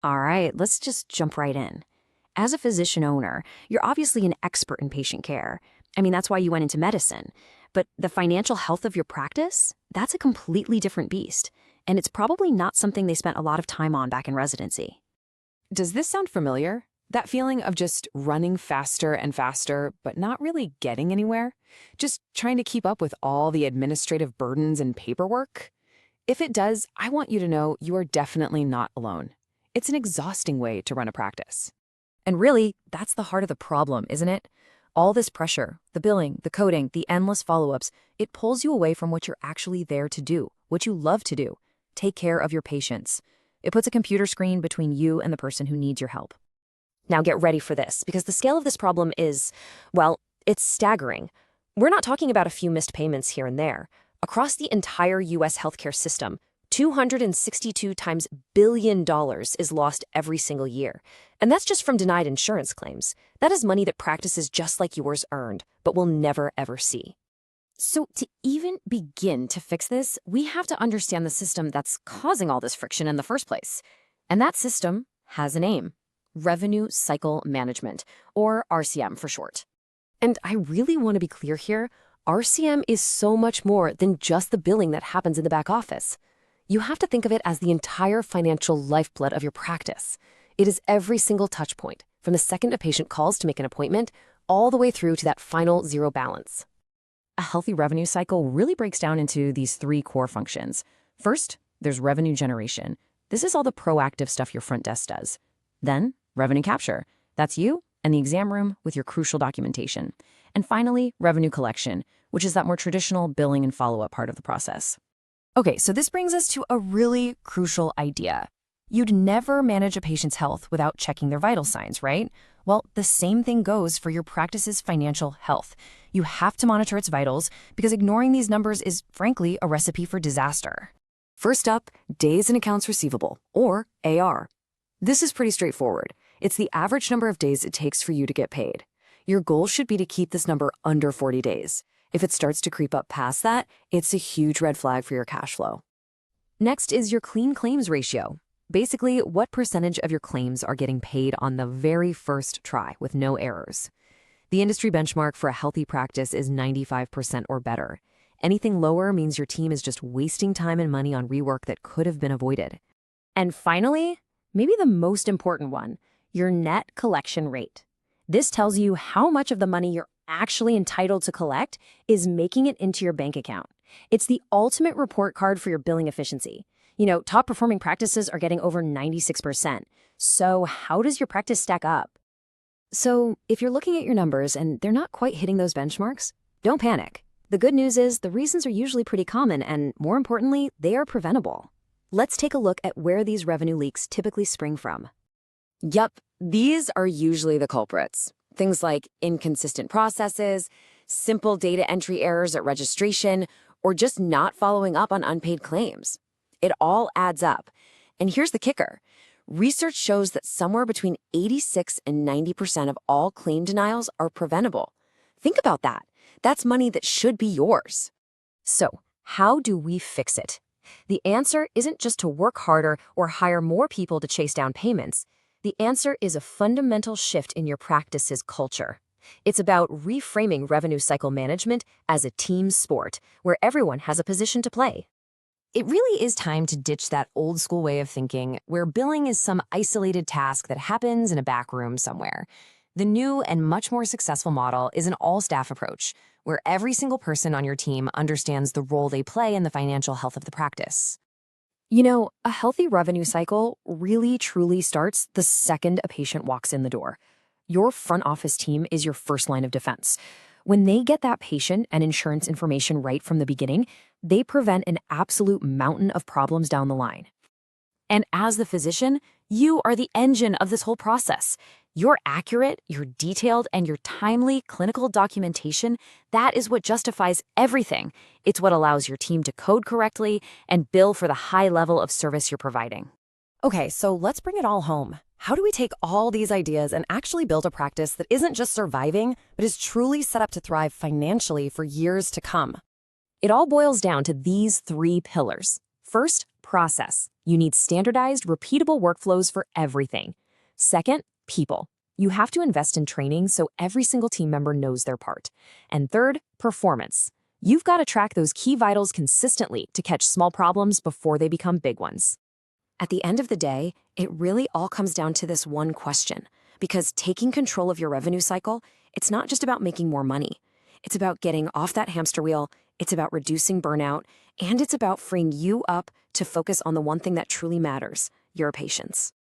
All right, let's just jump right in. As a physician owner, you're obviously an expert in patient care. I mean, that's why you went into medicine. But the financial health of your practice, that's a completely different beast. And it's probably not something they spent a lot of time on back in residency. Does this sound familiar? That feeling of just running faster and faster, but not really getting anywhere? Just trying to keep up with all the administrative burdens and paperwork? If it does, I want you to know you are definitely not alone. It's an exhausting way to run a practice. And really, that's the heart of the problem, isn't it? All this pressure, the billing, the coding, the endless follow-ups, it pulls you away from what you're actually there to do, what you love to do. Take care of your patients. It puts a computer screen between you and the person who needs your help. Now get ready for this, because the scale of this problem is, well, it's staggering. We're not talking about a few missed payments here and there. Across the entire U.S. healthcare system, $262 billion is lost every single year. And that's just from denied insurance claims. That is money that practices just like yours earned, but will never, ever see. So to even begin to fix this, we have to understand the system that's causing all this friction in the first place. And that system has a name: Revenue Cycle Management, or RCM for short. And I really want to be clear here, RCM is so much more than just the billing that happens in the back office. You have to think of it as the entire financial lifeblood of your practice. It is every single touch point, from the second a patient calls to make an appointment, all the way through to that final zero balance. A healthy revenue cycle really breaks down into these three core functions. First, there's revenue generation. This is all the proactive stuff your front desk does. Then, revenue capture. That's you and the exam room with your crucial documentation. And finally, revenue collection, which is that more traditional billing and follow-up part of the process. Okay, so this brings us to a really crucial idea. You'd never manage a patient's health without checking their vital signs, right? Well, the same thing goes for your practice's financial health. You have to monitor its vitals because ignoring these numbers is, frankly, a recipe for disaster. First up, days in accounts receivable, or AR. This is pretty straightforward. It's the average number of days it takes for you to get paid. Your goal should be to keep this number under 40 days. If it starts to creep up past that, it's a huge red flag for your cash flow. Next is your clean claims ratio. Basically, what percentage of your claims are getting paid on the very first try with no errors. The industry benchmark for a healthy practice is 95% or better. Anything lower means your team is just wasting time and money on rework that could have been avoided. And finally, maybe the most important one, your net collection rate. This tells you how much of the money you're actually entitled to collect is making it into your bank account. It's the ultimate report card for your billing efficiency. You know, top performing practices are getting over 96%. So how does your practice stack up? So if you're looking at your numbers and they're not quite hitting those benchmarks, don't panic. The good news is the reasons are usually pretty common and, more importantly, they are preventable. Let's take a look at where these revenue leaks typically spring from. Yup, these are usually the culprits. Things like inconsistent processes, simple data entry errors at registration, or just not following up on unpaid claims. It all adds up. And here's the kicker. Research shows that somewhere between 86 and 90% of all claim denials are preventable. Think about that. That's money that should be yours. So, how do we fix it? The answer isn't just to work harder or hire more people to chase down payments. The answer is a fundamental shift in your practice's culture. It's about reframing revenue cycle management as a team sport where everyone has a position to play. It really is time to ditch that old school way of thinking where billing is some isolated task that happens in a back room somewhere. The new and much more successful model is an all-staff approach, where every single person on your team understands the role they play in the financial health of the practice. You know, a healthy revenue cycle really truly starts the second a patient walks in the door. Your front office team is your first line of defense. When they get that patient and insurance information right from the beginning, they prevent an absolute mountain of problems down the line. And as the physician, you are the engine of this whole process. Your accurate, your detailed, and your timely clinical documentation, that is what justifies everything. It's what allows your team to code correctly and bill for the high level of service you're providing. Okay, so let's bring it all home. How do we take all these ideas and actually build a practice that isn't just surviving, but is truly set up to thrive financially for years to come? It all boils down to these three pillars. First, process. You need standardized, repeatable workflows for everything. Second, people. You have to invest in training so every single team member knows their part. And third, performance. You've got to track those key vitals consistently to catch small problems before they become big ones. At the end of the day, it really all comes down to this one question. Because taking control of your revenue cycle, it's not just about making more money. It's about getting off that hamster wheel, it's about reducing burnout, and it's about freeing you up to focus on the one thing that truly matters, your patients.